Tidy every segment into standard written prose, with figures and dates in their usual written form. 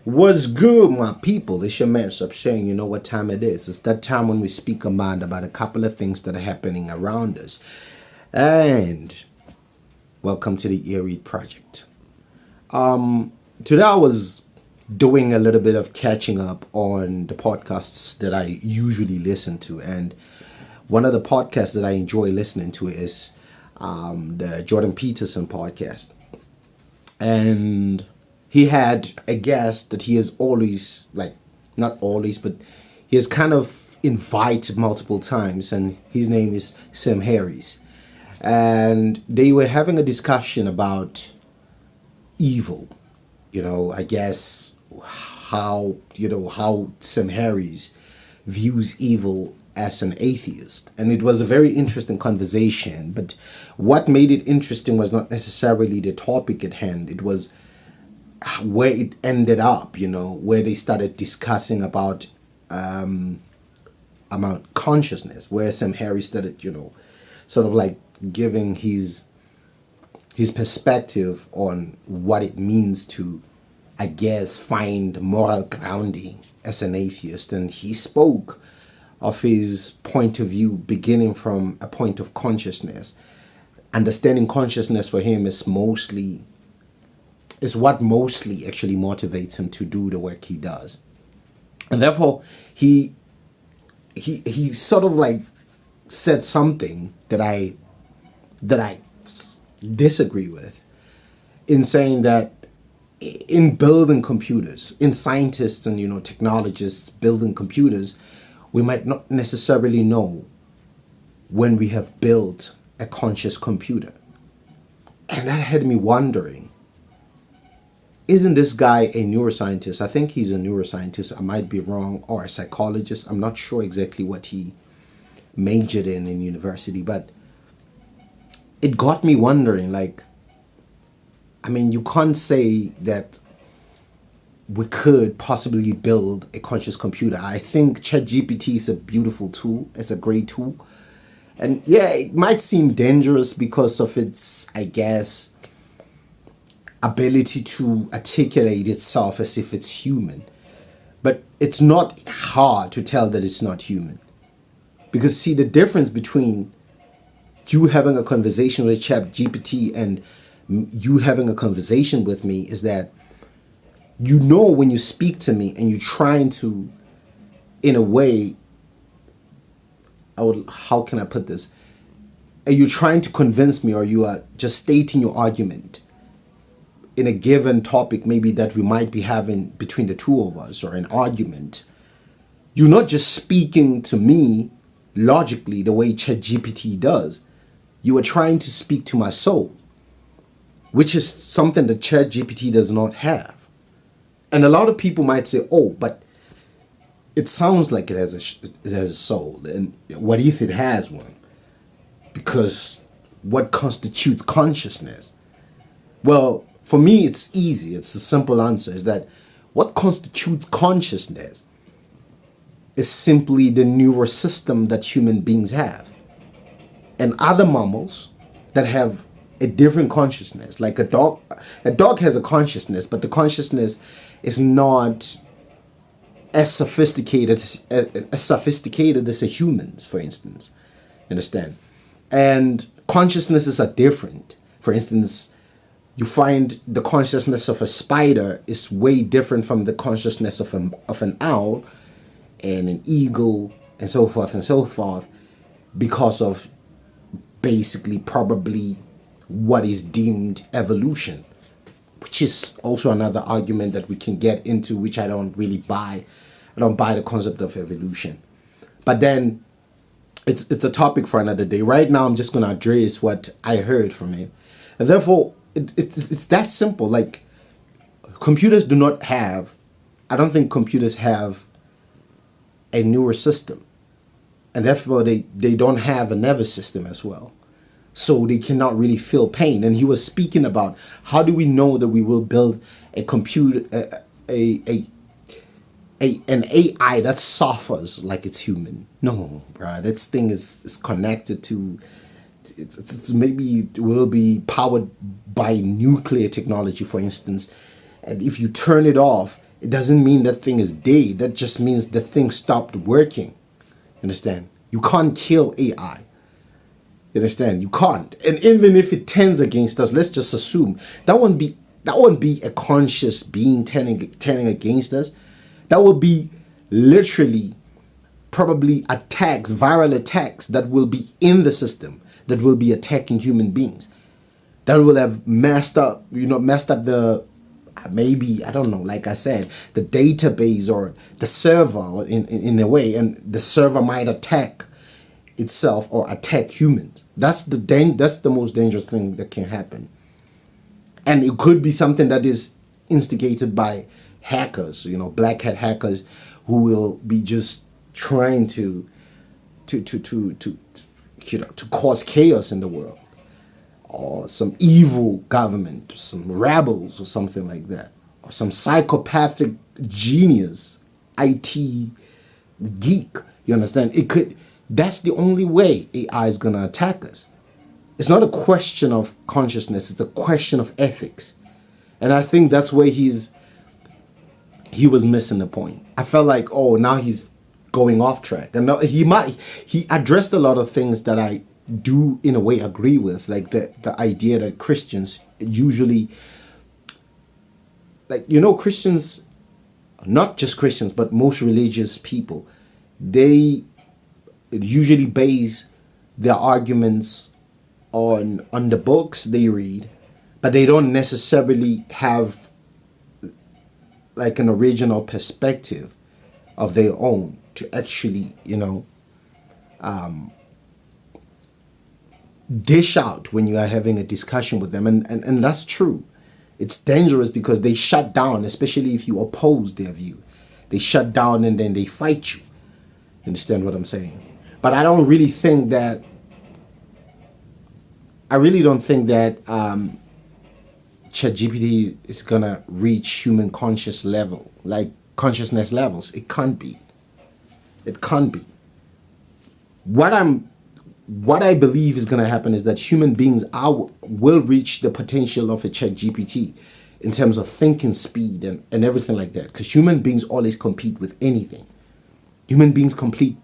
What's good, my people? It's your man Sub saying, you know what time it is. It's that time when we speak about a couple of things that are happening around us. And welcome to the Ear Read Project. Today I was doing a little bit of catching up on the podcasts that I usually listen to. And one of the podcasts that I enjoy listening to is the Jordan Peterson podcast. And he had a guest that he has always, like, not always, but he has kind of invited multiple times, and his name is Sam Harris. And they were having a discussion about evil. I guess how Sam Harris views evil as an atheist. And it was a very interesting conversation, but what made it interesting was not necessarily the topic at hand. It was where it ended up, where they started discussing about consciousness, where Sam Harris started, sort of like giving his perspective on what it means to, I guess, find moral grounding as an atheist. And he spoke of his point of view beginning from a point of consciousness. Understanding consciousness for him is what mostly actually motivates him to do the work he does. And therefore he sort of like said something that I disagree with, in saying that in building computers, in scientists and technologists building computers, we might not necessarily know when we have built a conscious computer. And that had me wondering, isn't this guy a neuroscientist? I think he's a neuroscientist. I might be wrong. Or a psychologist. I'm not sure exactly what he majored in university. But it got me wondering, you can't say that we could possibly build a conscious computer. I think ChatGPT is a beautiful tool. It's a great tool. And yeah, it might seem dangerous because of its, I guess, ability to articulate itself as if it's human. But it's not hard to tell that it's not human. Because see, the difference between you having a conversation with ChatGPT and you having a conversation with me is that when you speak to me and you're trying to, in a way, how can I put this? Are you trying to convince me, or you are just stating your argument in a given topic, maybe that we might be having between the two of us, or an argument? You're not just speaking to me logically the way ChatGPT does. You are trying to speak to my soul, which is something that ChatGPT does not have. And a lot of people might say, oh, but it sounds like it has a soul. And what if it has one? Because what constitutes consciousness? Well, for me, it's easy. It's a simple answer, is that what constitutes consciousness is simply the neural system that human beings have. And other mammals that have a different consciousness, like a dog has a consciousness, but the consciousness is not as sophisticated as a human's, for instance. Understand? And consciousnesses are different. For instance, you find the consciousness of a spider is way different from the consciousness of an owl and an eagle and so forth, because of basically probably what is deemed evolution, which is also another argument that we can get into, which I don't really buy. I don't buy the concept of evolution. But then it's a topic for another day. Right now, I'm just going to address what I heard from him. And therefore, it's that simple. Like, computers do not have, I don't think computers have a neural system. And therefore, they don't have a nervous system as well. So they cannot really feel pain. And he was speaking about, how do we know that we will build a computer, an AI that suffers like it's human? No, bro. This thing is connected to, it's maybe it will be powered by nuclear technology, for instance. And if you turn it off, It doesn't mean that thing is dead. That just means the thing stopped working. Understand? You can't kill AI. You understand? You can't. And even if it turns against us, let's just assume that won't be a conscious being turning against us. That will be literally probably attacks, viral attacks that will be in the system, that will be attacking human beings, that will have messed up the, maybe, I don't know, like I said, the database or the server in a way, and the server might attack itself or attack humans. That's the most dangerous thing that can happen. And it could be something that is instigated by hackers, black hat hackers, who will be just trying to cause chaos in the world, or some evil government, some rebels or something like that, or some psychopathic genius IT geek. You understand? That's the only way AI is gonna attack us. It's not a question of consciousness, it's a question of ethics. And I think that's where he was missing the point. I felt like, oh, now he's going off track. And he addressed a lot of things that I do in a way agree with, like the idea that Christians usually, Christians, not just Christians, but most religious people, they usually base their arguments on the books they read, but they don't necessarily have like an original perspective of their own to actually, dish out when you are having a discussion with them. And that's true. It's dangerous because they shut down, especially if you oppose their view. They shut down and then they fight you. Understand what I'm saying? But I really don't think that ChatGPT is gonna reach human consciousness levels. It can't be. It can't be. What I believe is gonna happen is that human beings will reach the potential of a ChatGPT in terms of thinking speed and everything like that. Because human beings always compete with anything. Human beings compete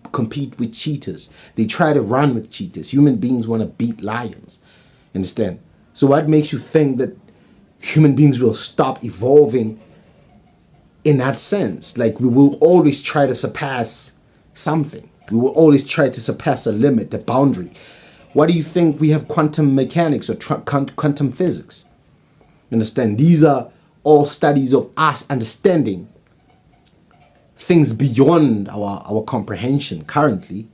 with cheetahs. They try to run with cheetahs. Human beings want to beat lions. Understand? So what makes you think that human beings will stop evolving in that sense? Like, we will always try to surpass something. We will always try to surpass a limit, a boundary. Why do you think we have quantum mechanics or quantum physics? Understand? These are all studies of us understanding things beyond our comprehension currently.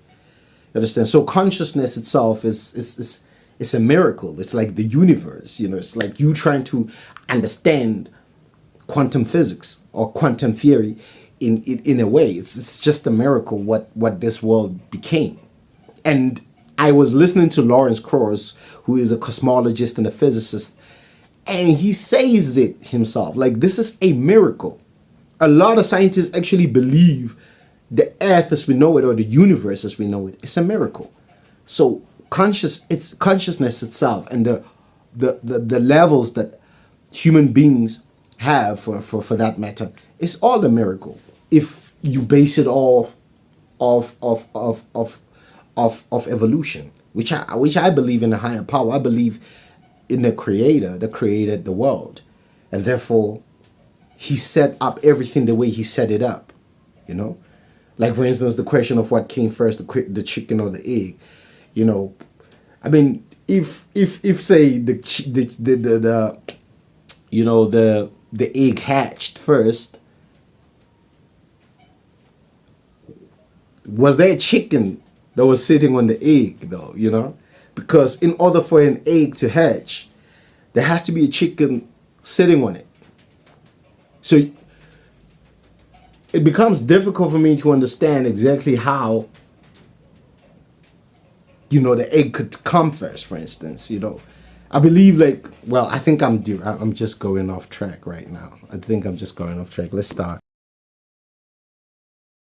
Understand? So consciousness itself is a miracle. It's like the universe. It's like you trying to understand quantum physics or quantum theory in a way. It's just a miracle what this world became. And I was listening to Lawrence Krauss, who is a cosmologist and a physicist, and he says it himself. Like, this is a miracle. A lot of scientists actually believe the earth as we know it, or the universe as we know it, is a miracle. So it's consciousness itself, and the levels that human beings have for that matter, is all a miracle. If you base it off of evolution, which I believe in a higher power. I believe in the creator that created the world, and therefore he set up everything the way he set it up. Like, for instance, the question of what came first, the chicken or the egg. I mean, if say the egg hatched first, was there a chicken that was sitting on the egg though? Because in order for an egg to hatch, there has to be a chicken sitting on it. So it becomes difficult for me to understand exactly how the egg could come first, for instance. I believe, I think I'm just going off track right now. I think I'm just going off track. Let's start.